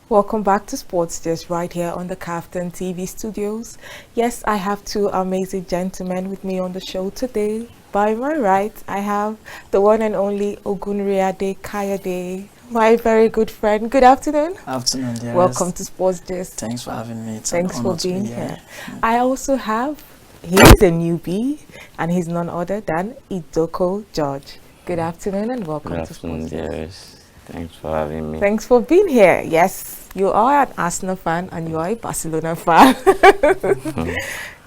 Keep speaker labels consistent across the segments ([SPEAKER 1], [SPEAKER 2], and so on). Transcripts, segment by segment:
[SPEAKER 1] Welcome back to Sports Just right here on the Kaftan TV studios. Yes, I have two amazing gentlemen with me on the show today. By my right, I have the one and only Ogunriade Kayode, my very good friend. Good afternoon.
[SPEAKER 2] Afternoon, dearest.
[SPEAKER 1] Welcome to Sports Just.
[SPEAKER 2] Thanks for having me. It's
[SPEAKER 1] Thanks
[SPEAKER 2] an
[SPEAKER 1] for
[SPEAKER 2] honor to
[SPEAKER 1] being
[SPEAKER 2] be
[SPEAKER 1] here. I also have, he's a newbie, and he's none other than Idoko George. Good afternoon and welcome
[SPEAKER 3] Good
[SPEAKER 1] to
[SPEAKER 3] afternoon,
[SPEAKER 1] Sports Just.
[SPEAKER 3] dearest. Thanks for having me.
[SPEAKER 1] Thanks for being here. Yes, you are an Arsenal fan and you are a Barcelona fan.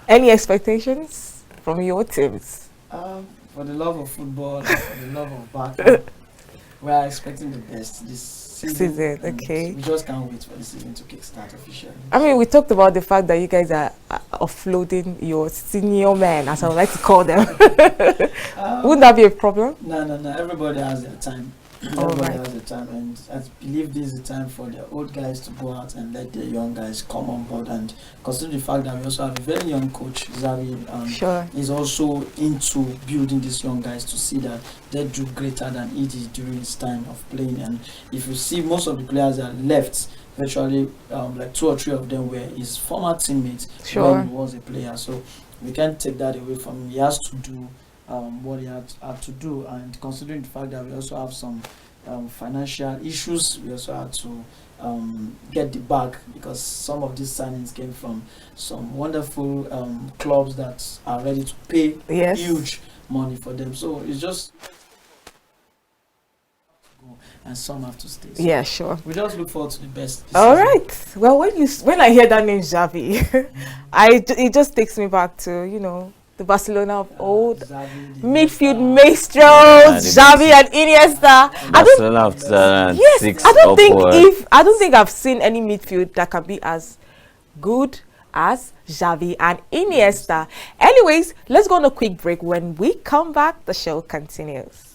[SPEAKER 1] Any expectations from your teams?
[SPEAKER 2] For the love of football, for the love of Barca, we are expecting the best this season.
[SPEAKER 1] Okay.
[SPEAKER 2] We just can't wait for the season to kickstart officially.
[SPEAKER 1] I mean, we talked about the fact that you guys are offloading your senior men, as I would like to call them. Wouldn't that be a problem?
[SPEAKER 2] No. Everybody has their time. Everybody has their time, and I believe this is the time for the old guys to go out and let the young guys come on board. And considering the fact that we also have a very young coach, Xavi, is also into building these young guys to see that they do greater than he did during his time of playing. And if you see, most of the players that left, virtually like 2 or 3 of them were his former teammates when he was a player. So we can't take that away from him. He has to do what he had to do, and considering the fact that we also have some financial issues, we also had to get the bag, because some of these signings came from some wonderful clubs that are ready to pay huge money for them. So it's just, and some have to stay. So
[SPEAKER 1] yeah, sure.
[SPEAKER 2] We just look forward to the best.
[SPEAKER 1] All right. Well, when I hear that name Xavi, it just takes me back to the Barcelona of old, midfield maestros, Xavi and Iniesta.
[SPEAKER 3] Barcelona of 2006
[SPEAKER 1] I don't think I've seen any midfield that can be as good as Xavi and Iniesta. Anyways, let's go on a quick break. When we come back, the show continues.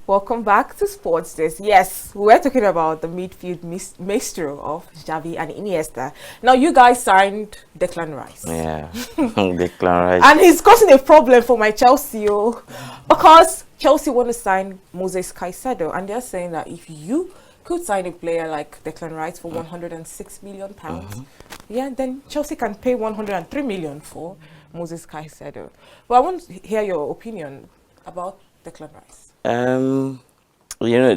[SPEAKER 1] Welcome back to Sports Days. Yes, we're talking about the midfield maestro of Xavi and Iniesta. Now, you guys signed Declan Rice.
[SPEAKER 3] Yeah, Declan Rice.
[SPEAKER 1] And he's causing a problem for my Chelsea, because Chelsea want to sign Moses Caicedo, and they're saying that if you could sign a player like Declan Rice for 106 million pounds, then Chelsea can pay 103 million for Moses Caicedo. But I want to hear your opinion about Declan Rice.
[SPEAKER 3] The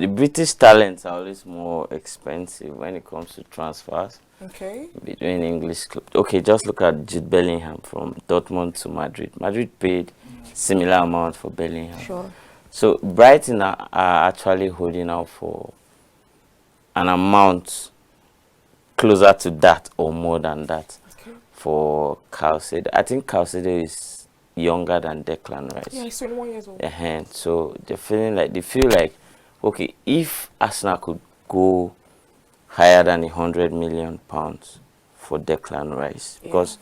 [SPEAKER 3] British talents are always more expensive when it comes to transfers.
[SPEAKER 1] Okay.
[SPEAKER 3] Between English clubs. Okay, just look at Jude Bellingham from Dortmund to Madrid. Madrid paid similar amount for Bellingham.
[SPEAKER 1] Sure.
[SPEAKER 3] So Brighton are actually holding out for an amount closer to that or more than that for Caicedo. I think Caicedo is younger than Declan Rice.
[SPEAKER 1] Yeah, he's 21 years old.
[SPEAKER 3] So they feel like, okay, if Arsenal could go higher than £100 million for Declan Rice, because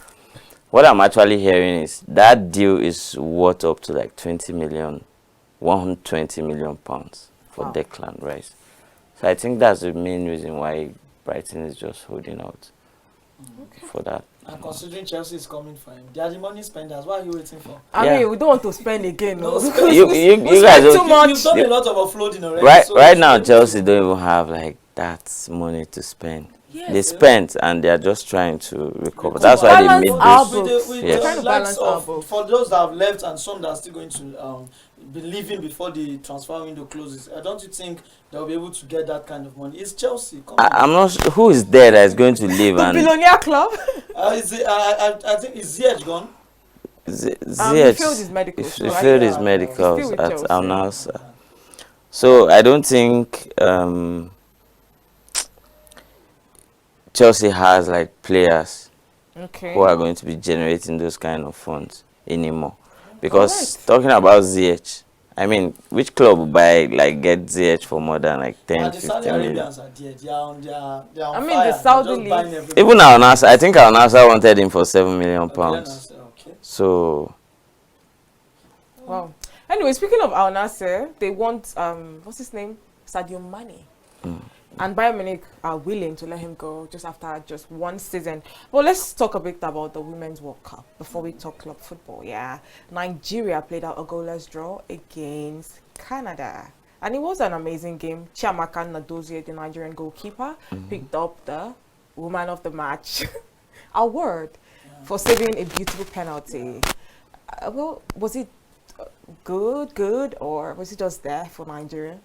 [SPEAKER 3] what I'm actually hearing is that deal is worth up to like 120 million pounds for Declan Rice. So I think that's the main reason why Brighton is just holding out for that.
[SPEAKER 2] And considering Chelsea is coming for him, they are the money spenders. What are you waiting for?
[SPEAKER 1] I mean, we don't want to spend again.
[SPEAKER 3] You guys
[SPEAKER 1] too much.
[SPEAKER 2] You've done a lot of offloading already.
[SPEAKER 3] Right now, Chelsea don't even have like that money to spend. Yes, they spent and they are just trying to recover. That's why they made this.
[SPEAKER 2] For those that have left and some that are still going to be leaving before the transfer window closes, don't you think they'll be able to get that kind of money? It's Chelsea.
[SPEAKER 3] I'm not sure who is there that is going to leave.
[SPEAKER 1] The billionaire club.
[SPEAKER 2] I think is Ziyech gone?
[SPEAKER 3] Ziyech.
[SPEAKER 1] He failed his medicals.
[SPEAKER 3] He failed his medicals at Al Nassr. So I don't think Chelsea has like players who are going to be generating those kind of funds anymore. Because talking about Ziyech, I mean, which club would get Ziyech for more than like 10, 15 million?
[SPEAKER 2] They are on
[SPEAKER 1] the Saudi league.
[SPEAKER 3] Even Al Nassr, I think Al Nassr wanted him for £7 million. So.
[SPEAKER 1] Wow. Anyway, speaking of Al Nassr, they want what's his name? Sadio Mane. And Bayern Munich are willing to let him go just after just one season. Well, let's talk a bit about the Women's World Cup before we talk club football. Yeah, Nigeria played out a goalless draw against Canada. And it was an amazing game. Chiamaka Nnadozie, the Nigerian goalkeeper, picked up the Woman of the Match award for saving a beautiful penalty. Well, was it good, or was it just there for Nigeria?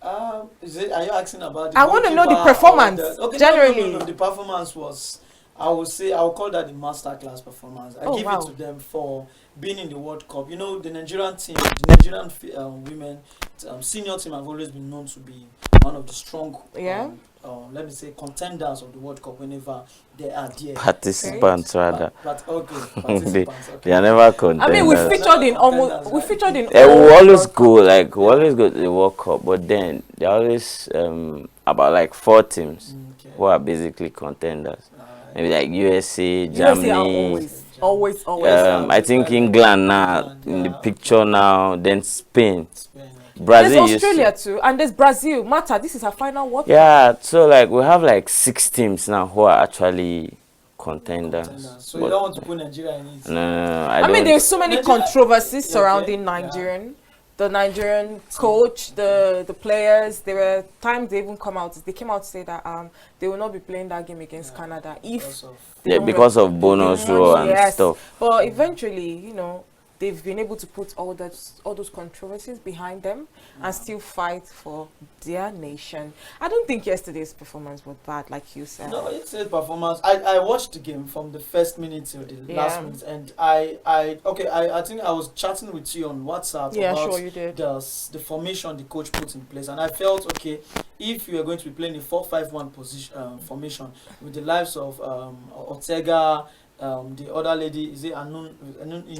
[SPEAKER 2] Are you asking about the
[SPEAKER 1] I want to know the
[SPEAKER 2] goalkeeper or
[SPEAKER 1] performance,
[SPEAKER 2] okay,
[SPEAKER 1] generally.
[SPEAKER 2] No, the performance was, I will call that the masterclass performance. I give it to them for being in the World Cup. You know, the Nigerian team, the Nigerian women senior team have always been known to be one of the strong, let me say, contenders of the World Cup whenever they are there.
[SPEAKER 3] Participants, rather.
[SPEAKER 2] Participants.
[SPEAKER 3] They are never contenders.
[SPEAKER 1] I mean, we featured in almost. We featured in.
[SPEAKER 3] They will always go we always go to the World Cup, but then they always about like 4 teams who are basically contenders. Maybe like USA, Germany.
[SPEAKER 1] Always.
[SPEAKER 3] I think England now in the picture now. Then Spain. Brazil.
[SPEAKER 1] There's Australia too, and there's Brazil. Marta, this is her final World Cup.
[SPEAKER 3] Yeah, so like we have like 6 teams now who are actually contenders.
[SPEAKER 2] So you don't want to put Nigeria in it?
[SPEAKER 3] No.
[SPEAKER 1] I mean, there's so many controversies surrounding Nigerian. The Nigerian coach, the players. There were times they even come out. They came out to say that they will not be playing that game against Canada
[SPEAKER 3] because of bonus rule and stuff.
[SPEAKER 1] But eventually, you know, they've been able to put all those controversies behind them and still fight for their nation. I don't think yesterday's performance was bad, like you said.
[SPEAKER 2] No, it's a performance. I watched the game from the first minute to the last minute, and I think I was chatting with you on WhatsApp about the formation the coach put in place, and I felt okay if you are going to be playing a 4-5-1 position formation with the lives of Ortega. The other lady, is it Anumanu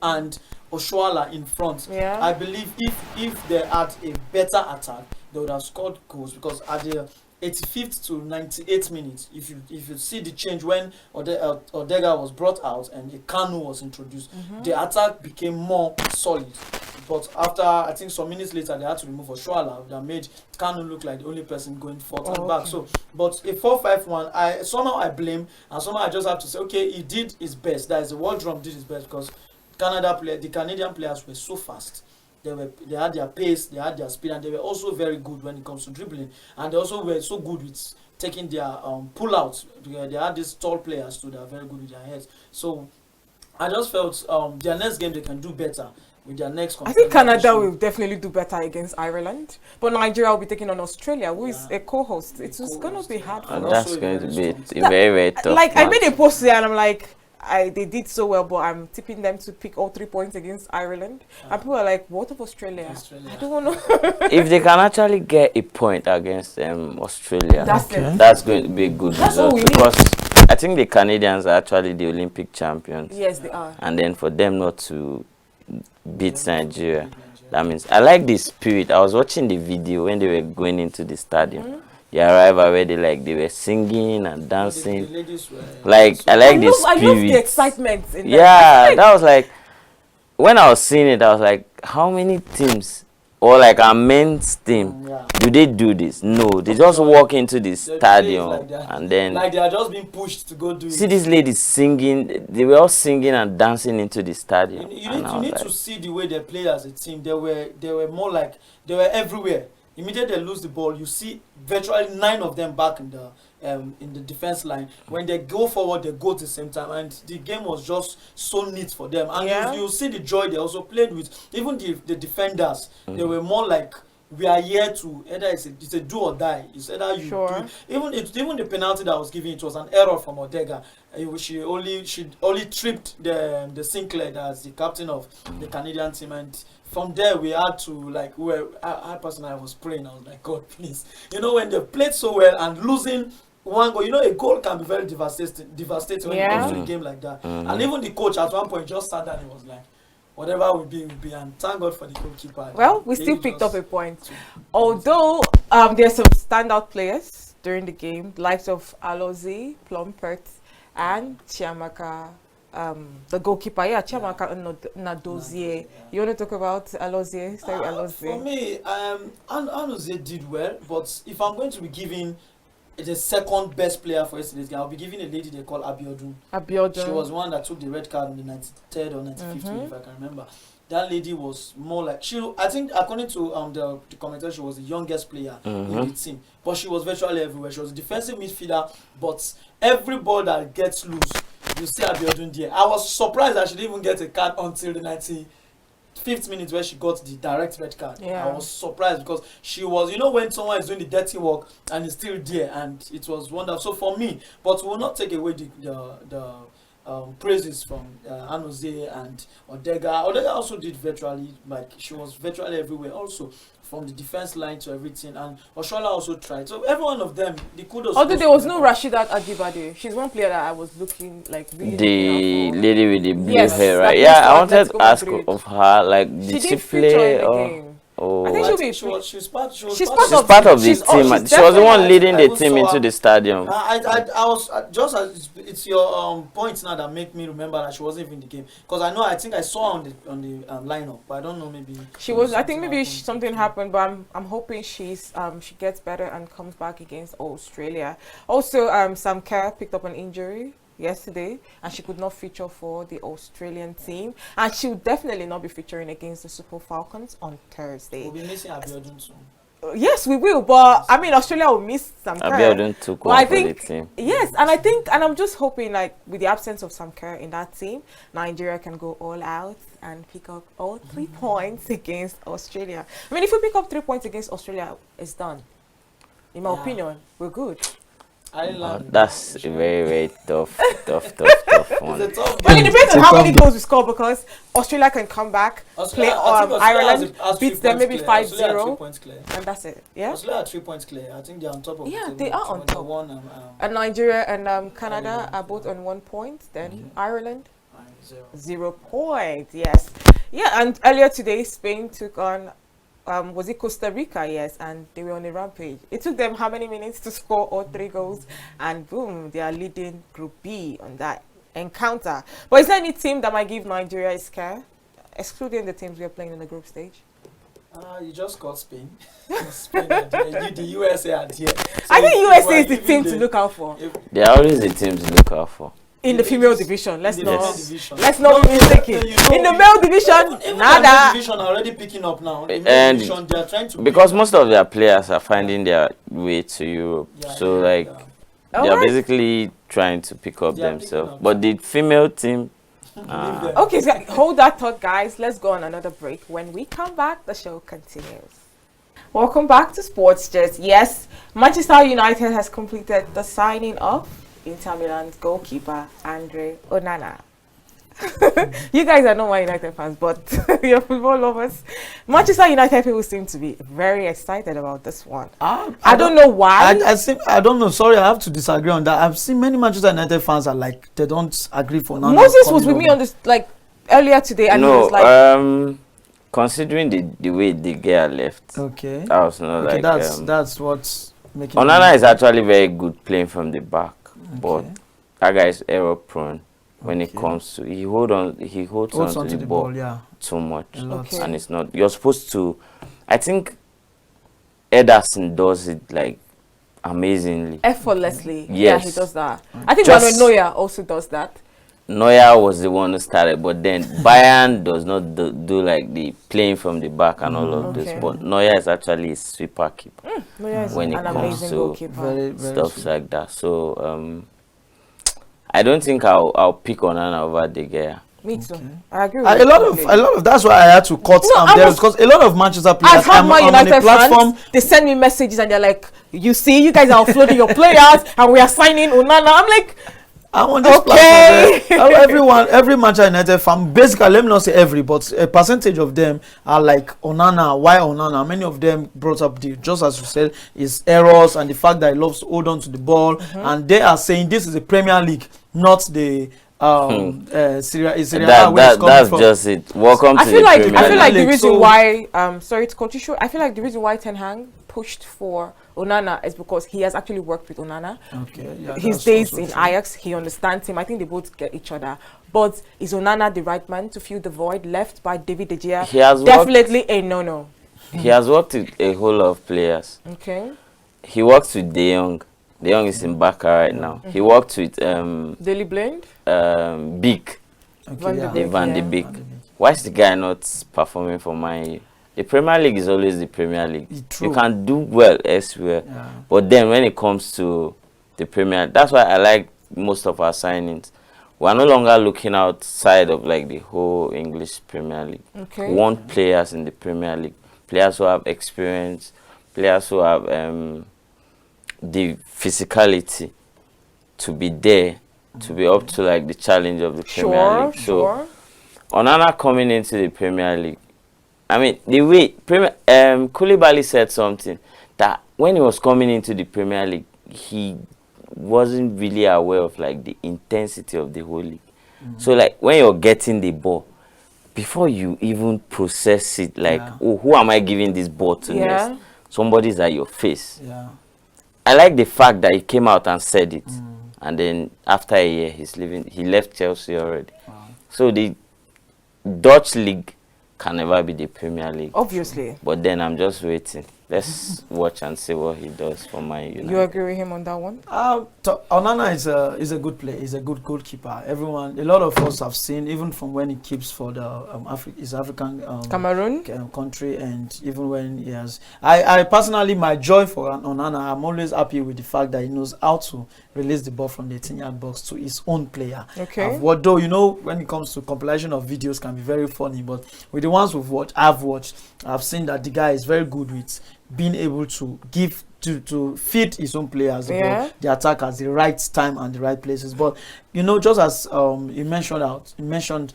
[SPEAKER 2] and Oshuala in front. I believe if they had a better attack, they would have scored goals, because at the 85th to 98th minute, if you see the change when Odega was brought out and Kanu was introduced, the attack became more solid. But after, I think some minutes later, they had to remove Oshuala. That made Kanu look like the only person going forth and back. So, but a 4-5-1, somehow I blame, and somehow I just have to say, okay, he did his best. That is, the World Drum did his best, because the Canadian players were so fast. They had their pace, they had their speed, and they were also very good when it comes to dribbling. And they also were so good with taking their pull-outs. They had these tall players too that are very good with their heads. So, I just felt their next game they can do better. With their next
[SPEAKER 1] I think Canada will definitely do better against Ireland, but Nigeria will be taking on Australia, who is a co-host. It's just going to be hard for us.
[SPEAKER 3] That's going to be very, very tough.
[SPEAKER 1] Like, I made a post there and I'm like, they did so well, but I'm tipping them to pick all 3 points against Ireland. And people are like, what of Australia? I don't know.
[SPEAKER 3] If they can actually get a point against Australia, that's going to be a good result, because I think the Canadians are actually the Olympic champions.
[SPEAKER 1] Yes, they are.
[SPEAKER 3] And then for them not to beat Nigeria, that means I like the spirit. I was watching the video when they were going into the stadium. They arrived already, like they were singing and dancing. The ladies were I like the spirit. I love
[SPEAKER 1] the excitement.
[SPEAKER 3] That was like, when I was seeing it, I was like, how many teams or like our men's team do they do this? No, they just walk into the stadium and then
[SPEAKER 2] like they are just being pushed to go do it.
[SPEAKER 3] See these ladies singing. They were all singing and dancing into the stadium.
[SPEAKER 2] You need to see the way they play as a team. They were more like they were everywhere. Immediately they lose the ball, you see virtually 9 of them back in the defense line. When they go forward, they go at the same time, and the game was just so neat for them. And you see the joy they also played with. Even the defenders, they were more like, we are here to either it's a do or die. It's either you do it. Even the penalty that was given, it was an error from Odega. She only tripped the Sinclair, that's the captain of the Canadian team, and from there we had to I personally was praying. I was like, God, please, when they played so well and losing one goal, a goal can be very devastating when it comes to a game like that. And even the coach at one point just sat down and was like, whatever will be, and thank God for the goalkeeper.
[SPEAKER 1] Well, we still picked up a point. Although there's some standout players during the game, the likes of Alozie, Plumpert, and Chiamaka, the goalkeeper. Chiamaka Nnadozie. You want to talk about Alozie?
[SPEAKER 2] For me, Alozie did well, but if I'm going to be giving the second best player for yesterday's game, I'll be giving a lady they call Abiodun. She was one that took the red card in the 93rd or 95th minute, if I can remember. that lady was more like I think according to the commentator, she was the youngest player in the team, but she was virtually everywhere. She was a defensive midfielder, but every ball that gets loose, you see Abiodun there. I was surprised that she didn't even get a card until the 95th minute where she got the direct red card. I was surprised because she was, you know, when someone is doing the dirty work and is still there, and it was wonderful. So for me, but we will not take away the praises from Anoze and Odega. Odega also did virtually, like she was virtually everywhere also, from the defense line to everything, and Oshola also tried. So every one of them, the kudos.
[SPEAKER 1] Although there was no Rashidat Ajibade, she's one player that I was looking like really.
[SPEAKER 3] The lady with the blue hair, right? Yeah, I wanted to ask of her, like, did she play or? Oh,
[SPEAKER 1] I think
[SPEAKER 2] she's part of the
[SPEAKER 3] team. She was the one leading the team into the stadium.
[SPEAKER 2] I was just it's your points now that make me remember that she wasn't even in the game, because I think I saw her on the lineup, but I don't know, maybe
[SPEAKER 1] she was. I think maybe something happened, but I'm hoping she gets better and comes back against Australia. Also, Sam Kerr picked up an injury yesterday, and she could not feature for the Australian team, and she will definitely not be featuring against the Super Falcons on Thursday.
[SPEAKER 2] We'll be missing Abiodun soon.
[SPEAKER 1] Yes, we will, but I mean, Australia will miss Sam Kerr.
[SPEAKER 3] Abiodun took over the team.
[SPEAKER 1] Yes, and I'm just hoping, like, with the absence of Sam Kerr in that team, Nigeria can go all out and pick up all 3 points against Australia. I mean, if we pick up 3 points against Australia, it's done. In my opinion, we're good.
[SPEAKER 3] That's a very, very tough one.
[SPEAKER 1] But it depends on how many goals we score, because Australia can come back, play Ireland, beat them maybe 5-0, and that's it. Yeah.
[SPEAKER 2] Australia are 3 points clear. I think they're on top of.
[SPEAKER 1] Yeah, they are on top. And Nigeria and Canada are both on 1 point. Then Ireland, 0 points. Yes. Yeah, and earlier today, Spain took on. Was it Costa Rica? Yes, and they were on a rampage. It took them how many minutes to score all 3 goals, and boom, they are leading Group B on that encounter. But is there any team that might give Nigeria a scare, excluding the teams we are playing in the group stage?
[SPEAKER 2] You just got Spain. Spain and the USA are here. So
[SPEAKER 1] I think USA is the team to look out for.
[SPEAKER 3] They are always the team to look out for.
[SPEAKER 1] In the female division, let's not be mistaken. In the male division, nada.
[SPEAKER 2] The division are already picking up now. The
[SPEAKER 3] And
[SPEAKER 2] division, they are trying to
[SPEAKER 3] because most of their players are finding their way to Europe, so like they are basically trying to pick up themselves. But the female team.
[SPEAKER 1] Okay, so hold that thought, guys. Let's go on another break. When we come back, the show continues. Welcome back to Sports Jets. Yes, Manchester United has completed the signing of Inter Milan's goalkeeper Andre Onana. You guys are not my United fans, but you're football lovers. Manchester United people seem to be very excited about this one. I don't know why.
[SPEAKER 2] I don't know. Sorry, I have to disagree on that. I've seen many Manchester United fans are like, they don't agree for Onana.
[SPEAKER 1] Moses was with me on this like earlier today, and he was like,
[SPEAKER 3] considering the way the girl left,
[SPEAKER 2] okay,
[SPEAKER 3] that was not like
[SPEAKER 2] that's what's making.
[SPEAKER 3] Onana is actually very good playing from the back. But that guy is error prone when it comes to he holds on to the ball too much, and it's not. You're supposed to. I think Ederson does it like amazingly,
[SPEAKER 1] effortlessly.
[SPEAKER 3] Yes.
[SPEAKER 1] Yeah, he does that. I think Manuel Neuer also does that.
[SPEAKER 3] Neuer was the one who started, but then Bayern does not do like the playing from the back and all of this. But Neuer is actually a sweeper keeper when it comes to
[SPEAKER 1] very
[SPEAKER 3] stuff like that. So I don't think I'll pick Onana over De Gea.
[SPEAKER 1] Me too. I agree with
[SPEAKER 2] a lot of that's why I had to cut there, because a lot of Manchester players
[SPEAKER 1] on the platform. They send me messages and they're like, "You see, you guys are offloading your players, and we are signing Onana." I'm like,
[SPEAKER 2] I'm on this platform. Every Manchester United fan, basically, let me not say every, but a percentage of them are like Onana. Why Onana? Many of them brought up just as you said, his errors and the fact that he loves to hold on to the ball, and they are saying this is the Premier League, not the Syria.
[SPEAKER 3] That's just it. Welcome to the Premier League.
[SPEAKER 1] I feel like the reason why sorry to cut you short. I feel like the reason why Ten Hag pushed for Onana is because he has actually worked with Onana. His days in Ajax, he understands him. I think they both get each other. But is Onana the right man to fill the void left by David De Gea? Definitely a no-no.
[SPEAKER 3] He has worked with a whole lot of players.
[SPEAKER 1] Okay.
[SPEAKER 3] He works with De Jong. De Jong is in Barca right now. He worked with
[SPEAKER 1] Daily Blind?
[SPEAKER 3] Beek.
[SPEAKER 1] Van de Beek.
[SPEAKER 3] why is the guy not performing for Man U? The Premier League is always the Premier League.
[SPEAKER 2] True.
[SPEAKER 3] You can do well elsewhere, but then when it comes to the Premier, that's why I like most of our signings. We're no longer looking outside of like the whole English Premier League.
[SPEAKER 1] Okay.
[SPEAKER 3] We want players in the Premier League, players who have experience, players who have the physicality to be there, to be up to like the challenge of the Premier League. So Onana coming into the Premier League, I mean, the way Koulibaly said something that when he was coming into the Premier League, he wasn't really aware of like the intensity of the whole league. So like when you're getting the ball, before you even process it, like, oh, who am I giving this ball to next? Somebody's at your face. I like the fact that he came out and said it, and then after a year he's leaving. He left Chelsea already. So the Dutch league can never be the Premier League,
[SPEAKER 1] obviously.
[SPEAKER 3] But then I'm just waiting. Let's watch and see what he does for Man United.
[SPEAKER 1] You agree with him on that one?
[SPEAKER 2] Onana is a good player. He's a good goalkeeper. Everyone, a lot of us have seen, even from when he keeps for the his African
[SPEAKER 1] Cameroon
[SPEAKER 2] country, and even when he has. I personally, my joy for Onana, I'm always happy with the fact that he knows how to release the ball from the 18-yard box to his own player.
[SPEAKER 1] Okay.
[SPEAKER 2] What though, you know, when it comes to compilation of videos, can be very funny, but with the ones I've watched, I've seen that the guy is very good with being able to give to feed his own players the attack at the right time and the right places. But you know, just as you mentioned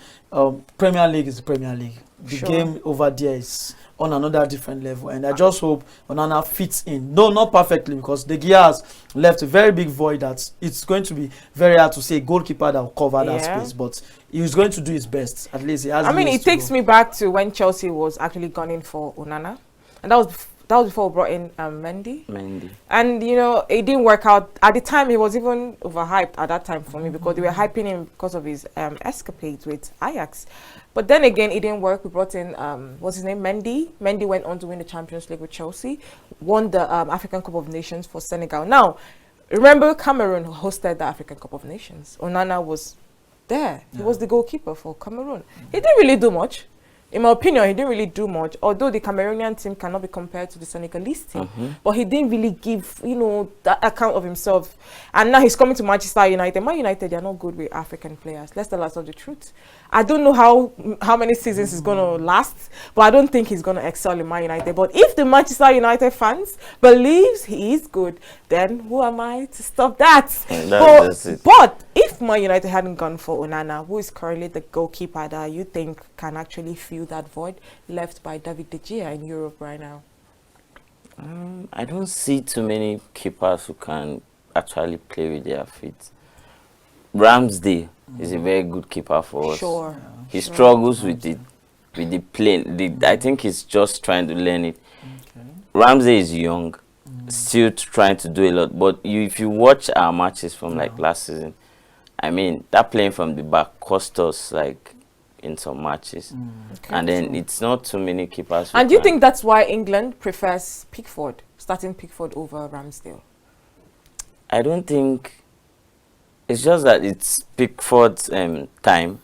[SPEAKER 2] Premier League is the Premier League. The game over there is on another different level, and I just hope Onana fits in. No, not perfectly, because De Gea has left a very big void that it's going to be very hard to say a goalkeeper that will cover that space, but he's going to do his best. At least he has.
[SPEAKER 1] I mean, it takes me back to when Chelsea was actually gunning for Onana, and that was before we brought in Mendy. And you know, it didn't work out. At the time, he was even overhyped at that time for me, because they were hyping him because of his escapades with Ajax. But then again, it didn't work. We brought in what's his name, Mendy. Mendy went on to win the Champions League with Chelsea, won the African Cup of Nations for Senegal. Now, remember, Cameroon hosted the African Cup of Nations. Onana was there. He was the goalkeeper for Cameroon. He didn't really do much. In my opinion, he didn't really do much, although the Cameroonian team cannot be compared to the Senegalese team. But he didn't really give, you know, that account of himself. And now he's coming to Manchester United. Man United, they're not good with African players. Let's tell ourselves the truth. I don't know how many seasons he's going to last, but I don't think he's going to excel in Man United. But if the Manchester United fans believes he is good, then who am I to stop that? But if Man United hadn't gone for Onana, who is currently the goalkeeper that you think can actually fill that void left by David De Gea in Europe right now?
[SPEAKER 3] I don't see too many keepers who can actually play with their feet. Ramsdale is a very good keeper for us. He struggles with the play. I think he's just trying to learn it. Ramsdale is young, still trying to do a lot. But if you watch our matches from like last season, I mean, that playing from the back cost us like in some matches. And then it's not too many keepers.
[SPEAKER 1] And do you think that's why England prefers Pickford, starting Pickford over Ramsdale?
[SPEAKER 3] I don't think. It's just that it's Pickford's time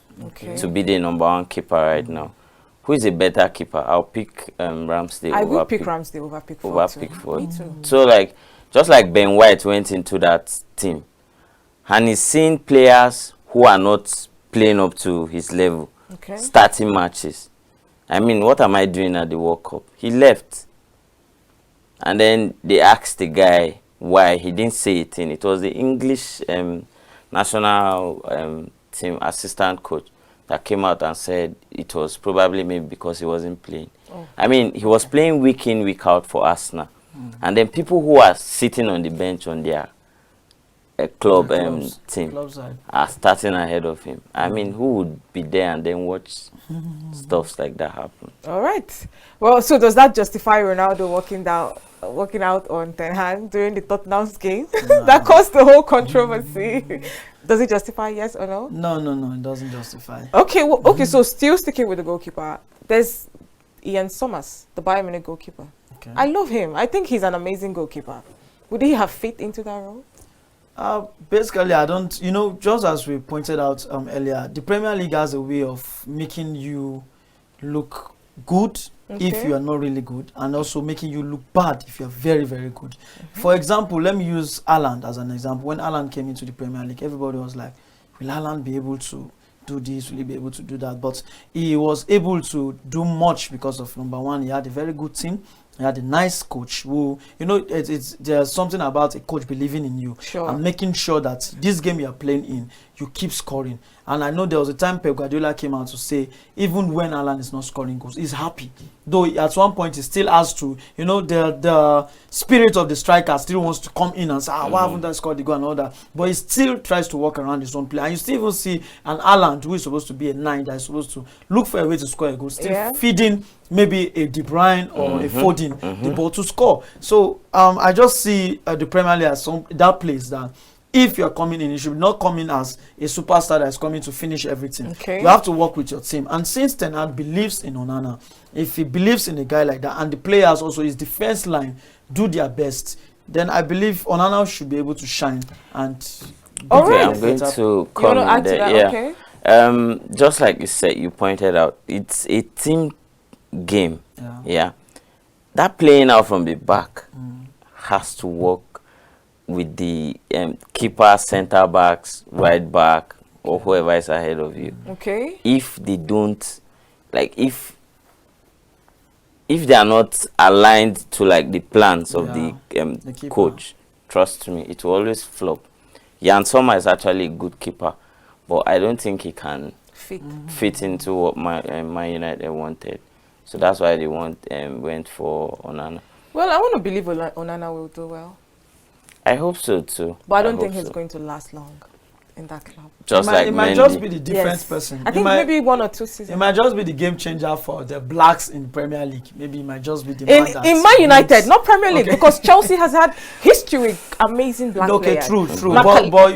[SPEAKER 3] to be the #1 keeper right now. Who is a better keeper? I'll pick Ramsdale.
[SPEAKER 1] I would pick Ramsdale over Pickford. Me too.
[SPEAKER 3] So like, just like Ben White went into that team, and he's seen players who are not playing up to his level, starting matches. I mean, what am I doing at the World Cup? He left, and then they asked the guy why. He didn't say it. It was the English national team assistant coach that came out and said it was probably maybe because he wasn't playing. I mean, he was playing week in, week out for Arsenal. And then people who are sitting on the bench on their club team are starting ahead of him. I mean, who would be there and then watch stuff like that happen? All
[SPEAKER 1] right. Well, so does that justify Ronaldo walking out on Ten Hag during the Tottenham's game? That caused the whole controversy. Does it justify, yes or no?
[SPEAKER 2] No, it doesn't justify.
[SPEAKER 1] Okay, so still sticking with the goalkeeper, there's Ian Sommers, the Bayern Munich goalkeeper. I love him. I think he's an amazing goalkeeper. Would he have fit into that role?
[SPEAKER 2] Basically, I don't, you know, just as we pointed out earlier, the Premier League has a way of making you look good if
[SPEAKER 1] Okay.
[SPEAKER 2] you are not really good, and also making you look bad if you are very, very good. For example, let me use Haaland as an example. When Haaland came into the Premier League, everybody was like, will Haaland be able to do this? Will he be able to do that? But he was able to do much because of, number one, he had a very good team. He had a nice coach who, you know, there's something about a coach believing in you
[SPEAKER 1] Sure.
[SPEAKER 2] and making sure that this game you are playing in, you keep scoring. And I know there was a time Pep Guardiola came out to say, even when Alan is not scoring goals, he's happy. Though at one point he still has to, you know, the spirit of the striker still wants to come in and say, why haven't I scored the goal and all that? But he still tries to work around his own play. And you still even see an Alan who is supposed to be a 9 that is supposed to look for a way to score a goal, still feeding maybe a De Bruyne or a Foden the ball to score. So I just see the Premier League as that place that if you're coming in, you should not come in as a superstar that is coming to finish everything.
[SPEAKER 1] Okay.
[SPEAKER 2] You have to work with your team. And since Ten Hag believes in Onana, if he believes in a guy like that, and the players also, his defense line, do their best, then I believe Onana should be able to shine. And
[SPEAKER 3] okay, I'm going to come in there. Yeah.
[SPEAKER 1] Okay.
[SPEAKER 3] Just like you said, you pointed out, it's a team game. Yeah. That playing out from the back has to work with the keeper, centre backs, right back, or whoever is ahead of you.
[SPEAKER 1] Okay.
[SPEAKER 3] If they don't, like, if they are not aligned to like the plans of the coach, trust me, it will always flop. Jan Sommer is actually a good keeper, but I don't think he can fit into what Man United wanted. So that's why they went for Onana.
[SPEAKER 1] Well, I want to believe Onana will do well.
[SPEAKER 3] I hope so too.
[SPEAKER 1] But I don't think he's going to last long in that club.
[SPEAKER 3] Just
[SPEAKER 2] it might just be the different person.
[SPEAKER 1] I think maybe 1 or 2 seasons.
[SPEAKER 2] It might just be the game changer for the Blacks in Premier League. Maybe it might just be the
[SPEAKER 1] in Man United, not Premier League, because Chelsea has had history with amazing black players.
[SPEAKER 2] Okay, true.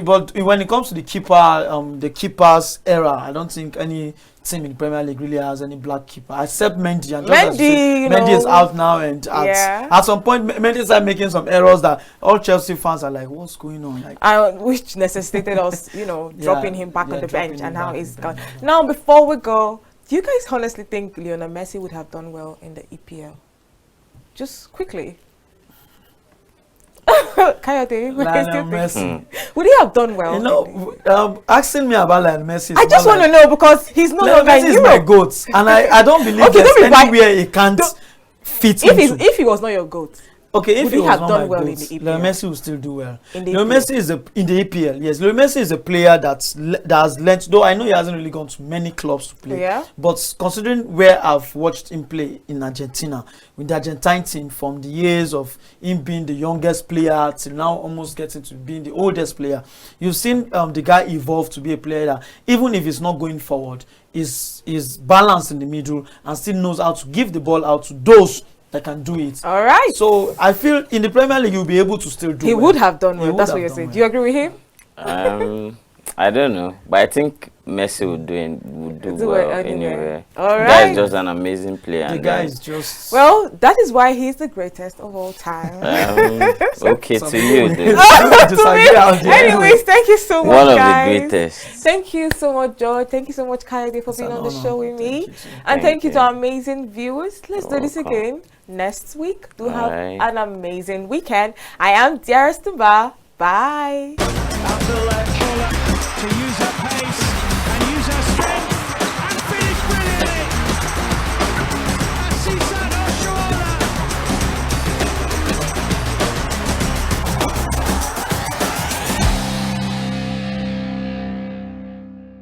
[SPEAKER 2] But when it comes to the keeper's era, I don't think any team in Premier League really has any black keeper except Mendy. And Mendy is out now, and at some point Mendy started making some errors that all Chelsea fans are like, what's going on? Like,
[SPEAKER 1] which necessitated us, dropping him back on the bench, and now he's gone. Now, before we go, do you guys honestly think Lionel Messi would have done well in the EPL? Just quickly. Kayode,
[SPEAKER 2] Messi.
[SPEAKER 1] Would he have done well?
[SPEAKER 2] Asking me about Lionel Messi,
[SPEAKER 1] I just want to know, because he's no longer in
[SPEAKER 2] Messi is
[SPEAKER 1] Europe.
[SPEAKER 2] my goat, and I don't believe there's anywhere he can't fit into.
[SPEAKER 1] If he was not your goat,
[SPEAKER 2] okay, if
[SPEAKER 1] would
[SPEAKER 2] he
[SPEAKER 1] he have
[SPEAKER 2] was
[SPEAKER 1] done
[SPEAKER 2] not
[SPEAKER 1] well
[SPEAKER 2] my
[SPEAKER 1] in
[SPEAKER 2] goat,
[SPEAKER 1] the EPL?
[SPEAKER 2] Lionel Messi will still do well.
[SPEAKER 1] Lionel
[SPEAKER 2] Messi is in the EPL. Yes, Lionel Messi is a player that has learnt. Though I know he hasn't really gone to many clubs to play. But considering where I've watched him play in Argentina, with the Argentine team, from the years of him being the youngest player till now almost getting to being the oldest player, you've seen the guy evolve to be a player that, even if he's not going forward, is balanced in the middle and still knows how to give the ball out to those that can do it.
[SPEAKER 1] All right.
[SPEAKER 2] So I feel in the Premier League you'll be able to still do
[SPEAKER 1] He
[SPEAKER 2] well.
[SPEAKER 1] would have done well. That's what you're saying.
[SPEAKER 2] Well.
[SPEAKER 1] Do you agree with him?
[SPEAKER 3] I don't know, but I think Messi would do well anyway.
[SPEAKER 1] All right.
[SPEAKER 3] The guy is just an amazing player.
[SPEAKER 2] The guy is just...
[SPEAKER 1] Well, that is why he's the greatest of all time.
[SPEAKER 3] Okay, to you, dude.
[SPEAKER 1] Anyways, thank you so much,
[SPEAKER 3] One of
[SPEAKER 1] guys.
[SPEAKER 3] the greatest.
[SPEAKER 1] Thank you so much, George. Thank you so much, Kayode, for being on the show with me. And thank you to our amazing viewers. Let's do this again next week. Do have an amazing weekend. I am Dearest Tumba. Bye.